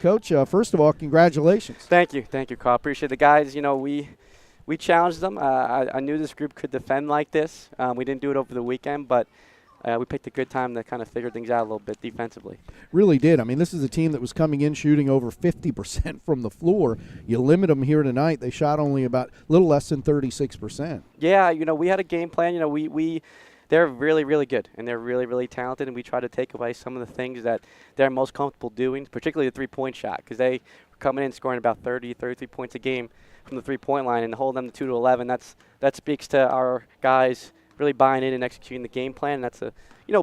Coach, first of all, congratulations. Thank you, Carl. Appreciate the guys. You know, we challenged them. I knew this group could defend like this. We didn't do it over the weekend, but we picked a good time to kind of figure things out a little bit defensively. Really did. I mean, this is a team that was coming in shooting over 50% from the floor. You limit them here tonight. They shot only about a little less than 36%. Yeah, you know, we had a game plan. You know, they're really, really good, and they're really, really talented, and we try to take away some of the things that they're most comfortable doing, particularly the three-point shot, because they were coming in scoring about 30, 33 points a game from the three-point line, and hold them to 2-11. That speaks to our guys really buying in and executing the game plan, and that's a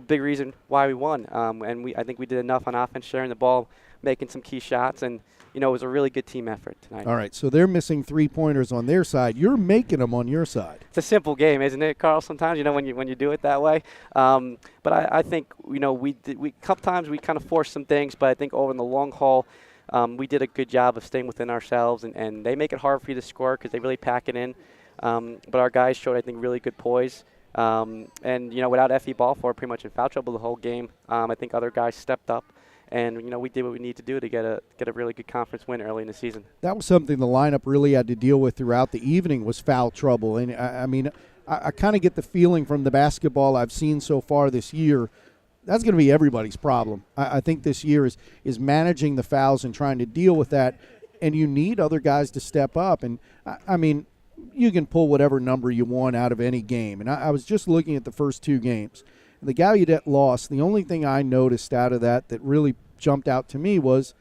big reason why we won. And I think we did enough on offense, sharing the ball, making some key shots, and it was a really good team effort tonight. All right, so they're missing three-pointers on their side. You're making them on your side. It's a simple game, isn't it, Carl? Sometimes, when you do it that way. But I think, we a couple times we kind of forced some things, but I think over in the long haul, we did a good job of staying within ourselves, and they make it hard for you to score because they really pack it in. But our guys showed, I think, really good poise. And, without Effie Balfour pretty much in foul trouble the whole game, I think other guys stepped up. And, we did what we need to do to get a really good conference win early in the season. That was something the lineup really had to deal with throughout the evening was foul trouble. And, I kind of get the feeling from the basketball I've seen so far this year, that's going to be everybody's problem. I think this year is managing the fouls and trying to deal with that. And you need other guys to step up. And, you can pull whatever number you want out of any game. And I was just looking at the first two games. The Gallaudet loss, the only thing I noticed out of that really jumped out to me was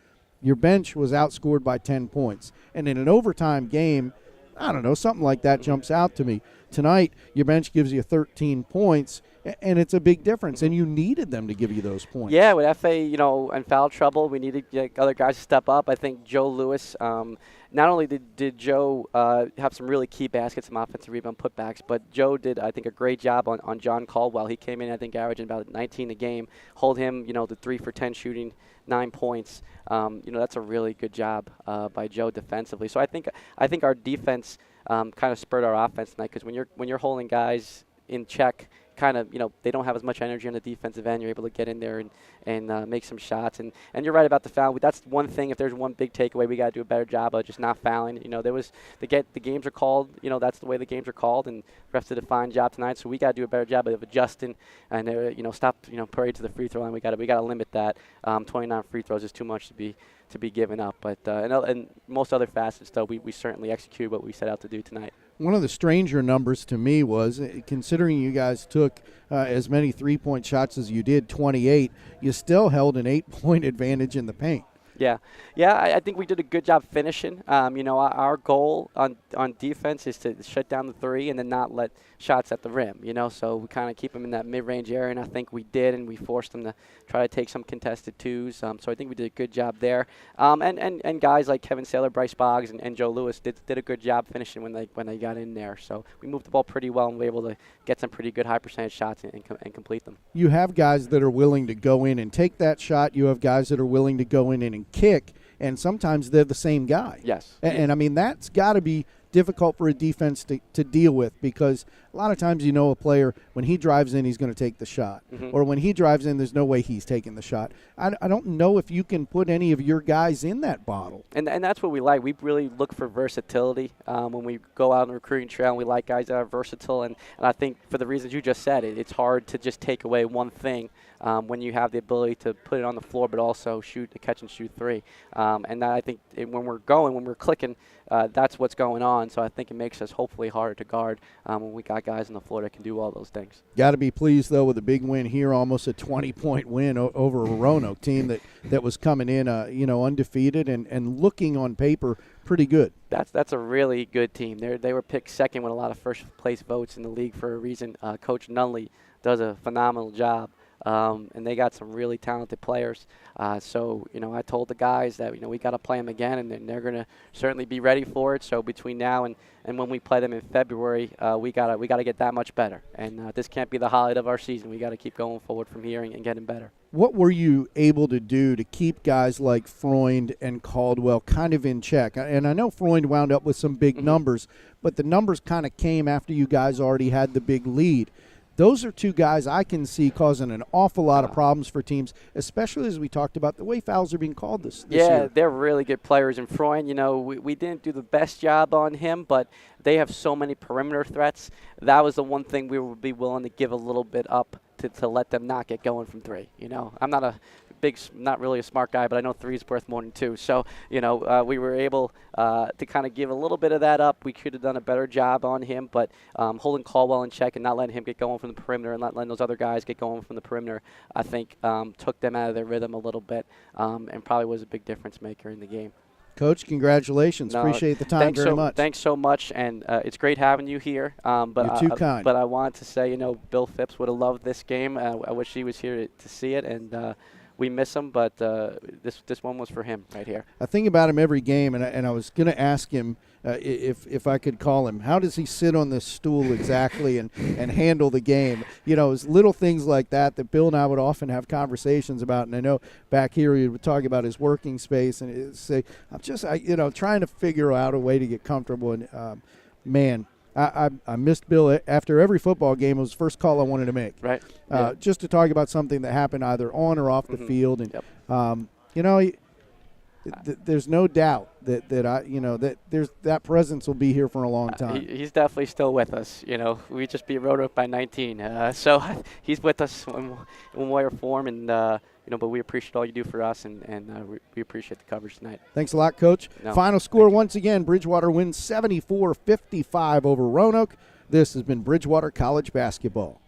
your bench was outscored by 10 points. And in an overtime game, I don't know, something like that jumps out to me. Tonight, your bench gives you 13 points, and it's a big difference, and you needed them to give you those points. Yeah, with FA, in foul trouble, we needed other guys to step up. I think Joe Lewis, not only did Joe have some really key baskets, some offensive rebound putbacks, but Joe did, I think, a great job on John Caldwell. He came in, I think, averaging about 19 a game, hold him, the 3 for 10 shooting, 9 points. That's a really good job by Joe defensively. So I think our defense kind of spurred our offense tonight, because when you're holding guys in check, kind of, they don't have as much energy on the defensive end. You're able to get in there and make some shots. And you're right about the foul. That's one thing. If there's one big takeaway, we got to do a better job of just not fouling. The games are called. That's the way the games are called, and refs did a fine job tonight. So we got to do a better job of adjusting and stop parade to the free throw line. We got to limit that. 29 free throws is too much to be given up. But and most other facets, though, we certainly executed what we set out to do tonight. One of the stranger numbers to me was, considering you guys took as many three-point shots as you did, 28, you still held an 8-point advantage in the paint. Yeah, I think we did a good job finishing. Our goal on defense is to shut down the three and then not let shots at the rim, so we kind of keep them in that mid-range area, and I think we did, and we forced them to try to take some contested twos. So I think we did a good job there. And guys like Kevin Saylor, Bryce Boggs, and Joe Lewis did a good job finishing when they got in there. So we moved the ball pretty well and were able to get some pretty good high percentage shots and complete them. You have guys that are willing to go in and take that shot. You have guys that are willing to go in and kick, and sometimes they're the same guy. Yes. And that's got to be difficult for a defense to deal with, because a lot of times a player, when he drives in, he's going to take the shot. Mm-hmm. Or when he drives in, there's no way he's taking the shot. I don't know if you can put any of your guys in that bottle. And that's what we like. We really look for versatility when we go out on the recruiting trail, and we like guys that are versatile. And I think for the reasons you just said, it's hard to just take away one thing when you have the ability to put it on the floor but also catch and shoot three. And that, I think when we're clicking, that's what's going on. So I think it makes us hopefully harder to guard when we got guys on the floor that can do all those things. Got to be pleased, though, with a big win here, almost a 20-point win over a Roanoke team that was coming in, undefeated and looking on paper pretty good. That's a really good team. They were picked second with a lot of first-place votes in the league for a reason. Coach Nunley does a phenomenal job. And they got some really talented players. So I told the guys that, we got to play them again, and they're going to certainly be ready for it. So between now and when we play them in February, we got to get that much better. And this can't be the highlight of our season. We got to keep going forward from here and getting better. What were you able to do to keep guys like Freund and Caldwell kind of in check? And I know Freund wound up with some big numbers, but the numbers kind of came after you guys already had the big lead. Those are two guys I can see causing an awful lot of problems for teams, especially as we talked about the way fouls are being called this yeah, year. they're really good players. And Freund, we didn't do the best job on him, but they have so many perimeter threats. That was the one thing we would be willing to give a little bit up to let them not get going from three. I'm not really a smart guy, but I know three is worth more than two. So, we were able to kind of give a little bit of that up. We could have done a better job on him, but holding Caldwell in check and not letting him get going from the perimeter and not letting those other guys get going from the perimeter, I think took them out of their rhythm a little bit and probably was a big difference maker in the game. Coach, congratulations. No, Appreciate the time very much. Thanks so much, and it's great having you here. You're too kind. But I want to say, Bill Phipps would have loved this game. I wish he was here to see it, and we miss him, but this one was for him right here. I think about him every game, and I was going to ask him if I could call him. How does he sit on this stool exactly and handle the game? It's little things like that Bill and I would often have conversations about. And I know back here he would talk about his working space and he'd say, I'm just trying to figure out a way to get comfortable. And man, I missed Bill after every football game. It was the first call I wanted to make. Right. Just to talk about something that happened either on or off the field. And there's no doubt that that presence will be here for a long time. He's definitely still with us. We just beat Roanoke by 19, so he's with us in one way or form, and but we appreciate all you do for us, and we appreciate the coverage tonight. Thanks a lot, Coach. No, Final score once again: Bridgewater wins 74-55 over Roanoke. This has been Bridgewater College basketball.